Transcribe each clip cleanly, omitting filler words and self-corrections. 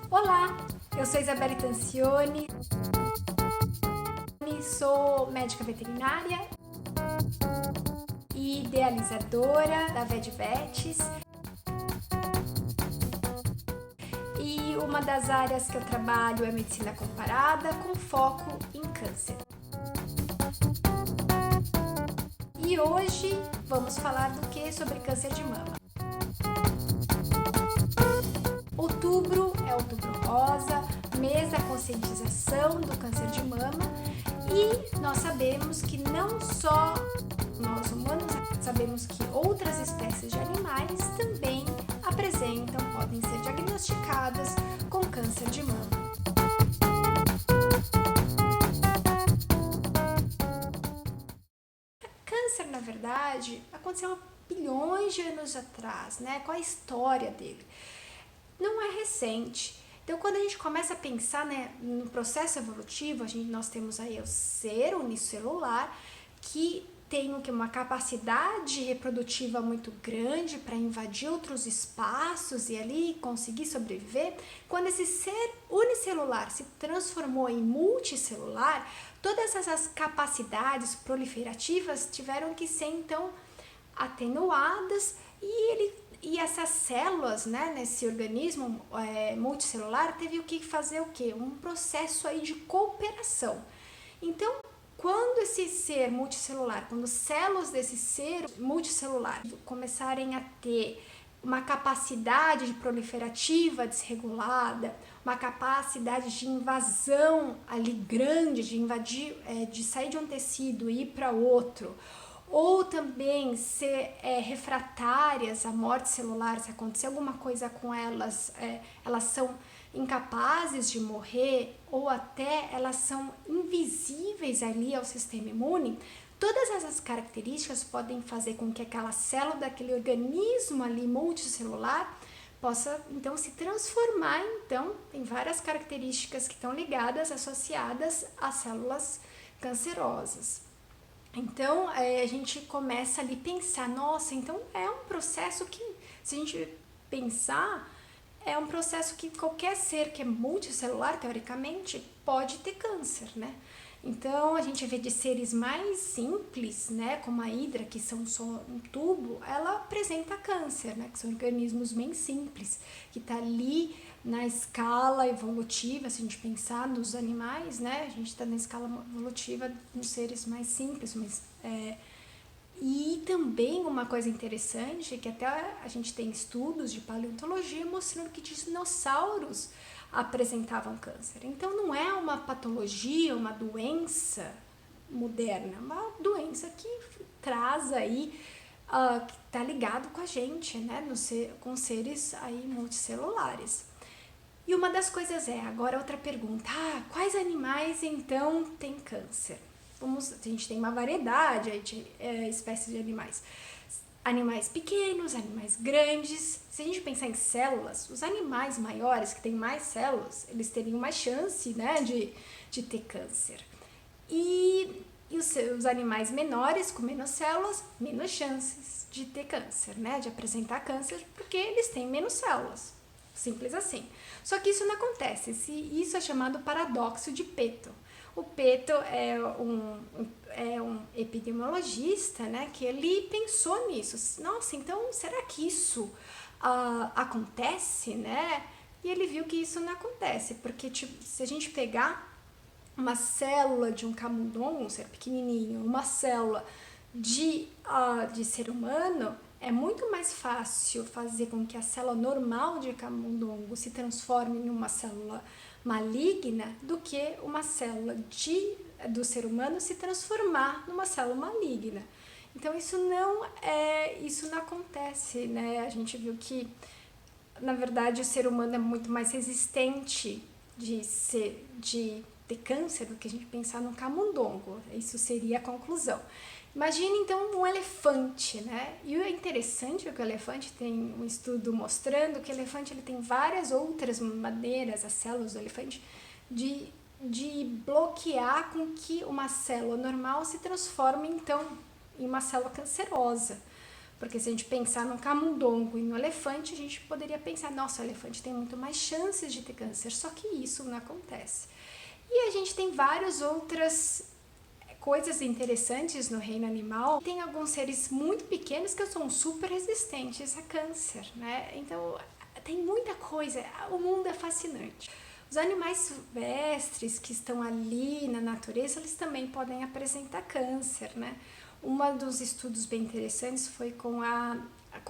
Olá, eu sou Isabelle Tancioni, sou médica veterinária e idealizadora da VetVetes, e uma das áreas que eu trabalho é medicina comparada com foco em câncer. E hoje vamos falar do que sobre câncer de mama. Outubro é Outubro Rosa, mês da conscientização do câncer de mama, e nós sabemos que não só nós humanos, sabemos que outras espécies de animais também podem ser diagnosticadas com câncer de mama. Câncer, na verdade, aconteceu há bilhões de anos atrás, né? Qual a história dele? Não é recente. Então, quando a gente começa a pensar, né, no processo evolutivo, nós temos aí o ser unicelular, que tem uma capacidade reprodutiva muito grande para invadir outros espaços e ali conseguir sobreviver. Quando esse ser unicelular se transformou em multicelular, todas essas capacidades proliferativas tiveram que ser, então, atenuadas, e essas células, né, nesse organismo multicelular, teve que fazer o quê? Um processo aí de cooperação. Então, quando esse ser multicelular, quando células desse ser multicelular começarem a ter uma capacidade proliferativa desregulada, uma capacidade de invasão ali grande, de invadir, de sair de um tecido e ir para outro, ou também ser refratárias à morte celular, se acontecer alguma coisa com elas, elas são incapazes de morrer, ou até elas são invisíveis ali ao sistema imune. Todas essas características podem fazer com que aquela célula daquele organismo ali multicelular possa então se transformar, então tem várias características que estão ligadas, associadas a células cancerosas. Então, a gente começa ali a pensar, nossa, então é um processo que, se a gente pensar, é um processo que qualquer ser que é multicelular, teoricamente, pode ter câncer, né? Então, a gente vê de seres mais simples, né, como a hidra, que são só um tubo, ela apresenta câncer, né, que são organismos bem simples, que tá ali na escala evolutiva, se a gente pensar nos animais, né, a gente está na escala evolutiva nos seres mais simples, mas e também uma coisa interessante é que até a gente tem estudos de paleontologia mostrando que dinossauros apresentavam câncer. Então não é uma patologia, uma doença moderna, é uma doença que traz aí, que está ligado com a gente, né, com seres aí multicelulares. E uma das coisas agora outra pergunta, quais animais então têm câncer? A gente tem uma variedade de espécies de animais. Animais pequenos, animais grandes. Se a gente pensar em células, os animais maiores, que têm mais células, eles teriam mais chance, né, de ter câncer. E os animais menores, com menos células, menos chances de ter câncer, né, de apresentar câncer, porque eles têm menos células. Simples assim. Só que isso não acontece. Isso é chamado paradoxo de Pareto. O Pareto é um epidemiologista, né, que ele pensou nisso. Nossa, então será que isso acontece, né? E ele viu que isso não acontece, porque tipo, se a gente pegar uma célula de um camundongo, um ser pequenininho, uma célula de ser humano, é muito mais fácil fazer com que a célula normal de camundongo se transforme em uma célula maligna do que uma célula do ser humano se transformar numa célula maligna. Então isso não acontece, né? A gente viu que, na verdade, o ser humano é muito mais resistente de ter câncer do que a gente pensar no camundongo. Isso seria a conclusão. Imagine então um elefante, né? E o interessante é que o elefante tem um estudo mostrando que o elefante ele tem várias outras maneiras, as células do elefante, de de bloquear com que uma célula normal se transforme, então, em uma célula cancerosa. Porque se a gente pensar no camundongo e no elefante, a gente poderia pensar, nossa, o elefante tem muito mais chances de ter câncer, só que isso não acontece. E a gente tem várias outras coisas interessantes no reino animal. Tem alguns seres muito pequenos que são super resistentes a câncer, né? Então, tem muita coisa, o mundo é fascinante. Os animais silvestres que estão ali na natureza, eles também podem apresentar câncer, né? Um dos estudos bem interessantes foi com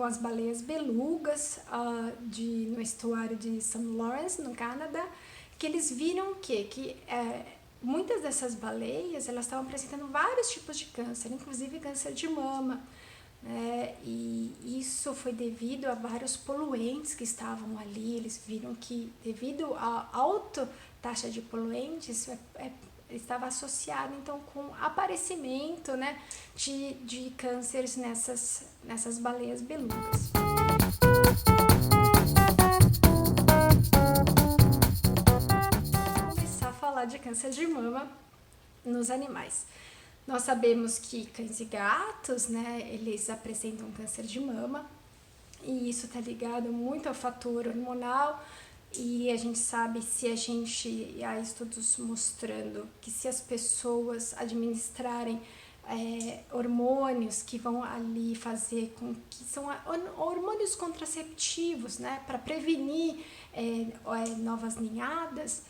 as baleias belugas no estuário de St. Lawrence, no Canadá, que eles viram que muitas dessas baleias elas estavam apresentando vários tipos de câncer, inclusive câncer de mama. E isso foi devido a vários poluentes que estavam ali. Eles viram que devido à alta taxa de poluentes estava associado então com aparecimento, né, de cânceres nessas baleias belugas. Vamos começar a falar de câncer de mama nos animais. Nós sabemos que cães e gatos, né, eles apresentam câncer de mama, e isso está ligado muito ao fator hormonal, e a gente sabe há estudos mostrando que se as pessoas administrarem hormônios que vão ali fazer com que são hormônios contraceptivos, né, para prevenir novas ninhadas,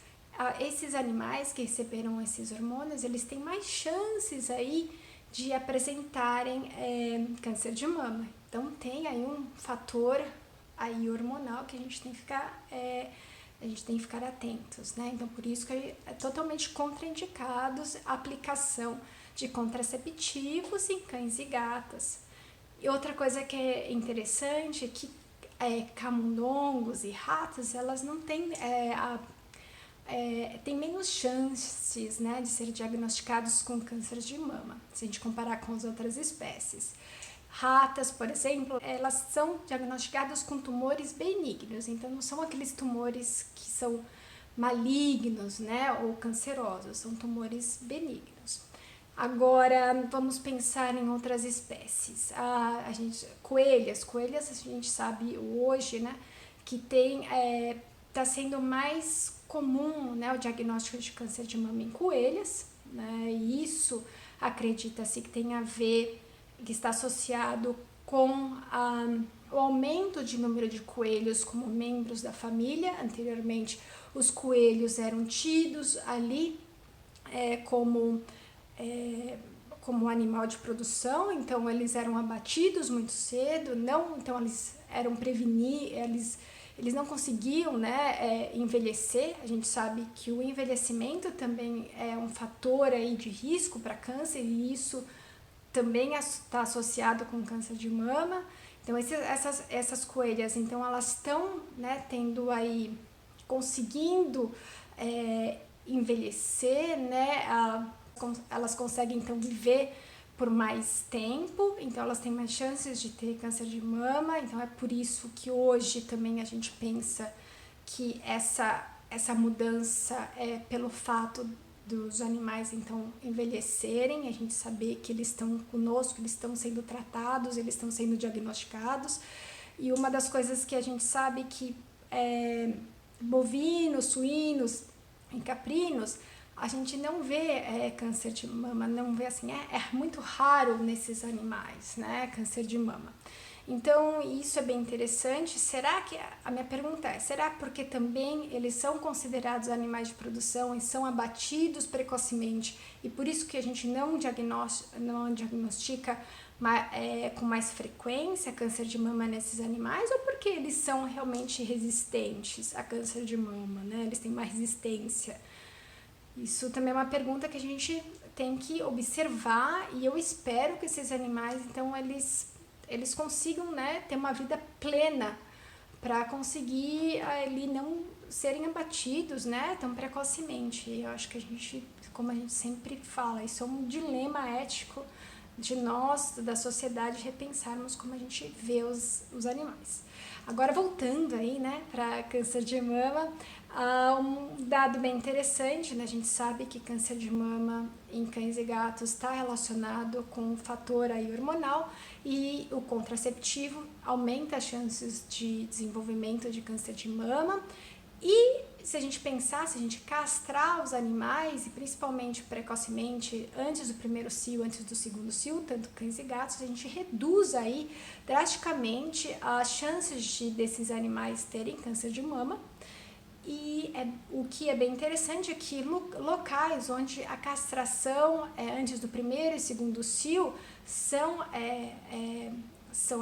esses animais que receberam esses hormônios, eles têm mais chances aí de apresentarem câncer de mama. Então tem aí um fator aí hormonal que a gente tem que ficar atentos, né? Então por isso que é totalmente contraindicados a aplicação de contraceptivos em cães e gatas. E outra coisa que é interessante é que camundongos e ratos, elas não têm tem menos chances, né, de ser diagnosticados com câncer de mama, se a gente comparar com as outras espécies. Ratas, por exemplo, elas são diagnosticadas com tumores benignos, então não são aqueles tumores que são malignos, né, ou cancerosos, são tumores benignos. Agora, vamos pensar em outras espécies. Coelhas a gente sabe hoje, né, que está sendo mais comum, né, o diagnóstico de câncer de mama em coelhas, né, e isso acredita-se que tem a ver, que está associado com o aumento de número de coelhos como membros da família. Anteriormente, os coelhos eram tidos ali como animal de produção, então eles eram abatidos muito cedo, então eles eram eles não conseguiam, né, envelhecer. A gente sabe que o envelhecimento também é um fator aí de risco para câncer, e isso também está associado com câncer de mama. Então essas coelhas, então elas estão, né, tendo aí, conseguindo envelhecer, né, elas conseguem então viver por mais tempo, então elas têm mais chances de ter câncer de mama. Então é por isso que hoje também a gente pensa que essa mudança é pelo fato dos animais então envelhecerem, a gente saber que eles estão conosco, eles estão sendo tratados, eles estão sendo diagnosticados. E uma das coisas que a gente sabe que bovinos, suínos e caprinos, a gente não vê câncer de mama, não vê assim, é muito raro nesses animais, né, câncer de mama. Então, isso é bem interessante. A minha pergunta será porque também eles são considerados animais de produção e são abatidos precocemente, e por isso que a gente não diagnostica com mais frequência câncer de mama nesses animais, ou porque eles são realmente resistentes a câncer de mama, né, eles têm mais resistência? Isso também é uma pergunta que a gente tem que observar, e eu espero que esses animais, então, eles consigam, né, ter uma vida plena para conseguir ali não serem abatidos, né, tão precocemente. Eu acho que como a gente sempre fala, isso é um dilema ético de nós, da sociedade, repensarmos como a gente vê os animais. Agora, voltando aí, né, para câncer de mama, um dado bem interessante, né, a gente sabe que câncer de mama em cães e gatos está relacionado com o fator aí hormonal, e o contraceptivo aumenta as chances de desenvolvimento de câncer de mama. E se a gente pensar, se a gente castrar os animais, e principalmente precocemente, antes do primeiro cio, antes do segundo cio, tanto cães e gatos, a gente reduz aí drasticamente as chances desses animais terem câncer de mama. E o que é bem interessante é que locais onde a castração antes do primeiro e segundo cio são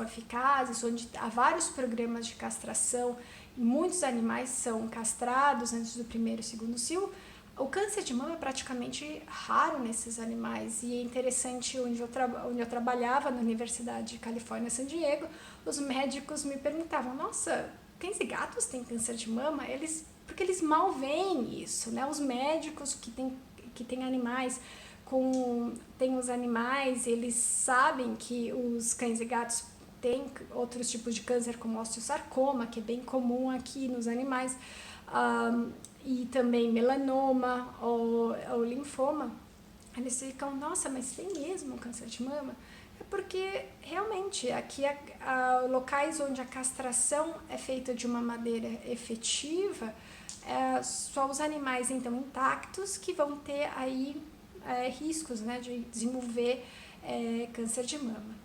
eficazes, onde há vários programas de castração, muitos animais são castrados antes do primeiro e segundo cio, o câncer de mama é praticamente raro nesses animais. E é interessante, onde eu trabalhava na Universidade de Califórnia, San Diego, os médicos me perguntavam, nossa, cães e gatos têm câncer de mama? Porque eles mal veem isso, né? Os médicos que têm animais, tem os animais, eles sabem que os cães e gatos têm outros tipos de câncer, como osteosarcoma, que é bem comum aqui nos animais, e também melanoma ou linfoma. Eles ficam, nossa, mas tem mesmo câncer de mama? É porque realmente aqui locais onde a castração é feita de uma maneira efetiva, só os animais então intactos que vão ter aí riscos, né, de desenvolver câncer de mama.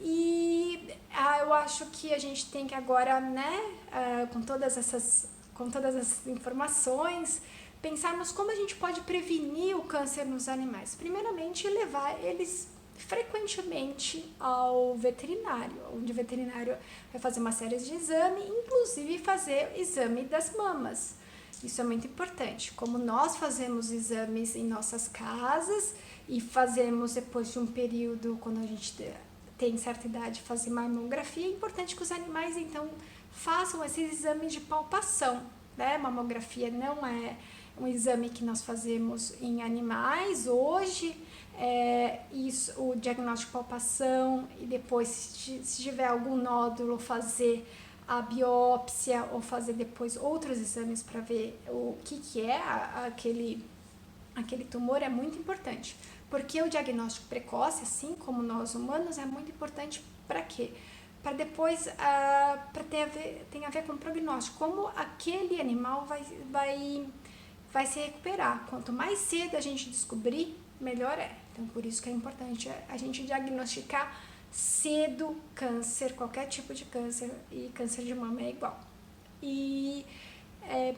E eu acho que a gente tem que agora, né, com todas essas informações, pensarmos como a gente pode prevenir o câncer nos animais. Primeiramente, levar eles frequentemente ao veterinário, onde o veterinário vai fazer uma série de exames, inclusive fazer o exame das mamas. Isso é muito importante. Como nós fazemos exames em nossas casas e fazemos depois de um período, quando a gente tem certa idade, fazer mamografia, é importante que os animais então façam esses exames de palpação, né? Mamografia não é um exame que nós fazemos em animais hoje, isso, o diagnóstico de palpação, e depois, se tiver algum nódulo, fazer a biópsia ou fazer depois outros exames para ver o que é aquele tumor, é muito importante. Porque o diagnóstico precoce, assim como nós humanos, é muito importante para quê? Para depois, tem a ver com o prognóstico, como aquele animal vai se recuperar. Quanto mais cedo a gente descobrir, melhor é. Então, por isso que é importante a gente diagnosticar cedo câncer, qualquer tipo de câncer, e câncer de mama é igual. E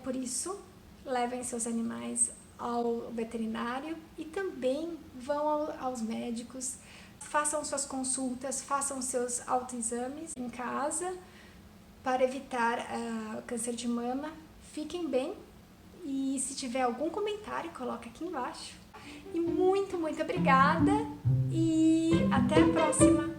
por isso, levem seus animais ao veterinário e também vão aos médicos, façam suas consultas, façam seus autoexames em casa para evitar câncer de mama. Fiquem bem, e se tiver algum comentário, coloca aqui embaixo. E muito, muito obrigada e até a próxima!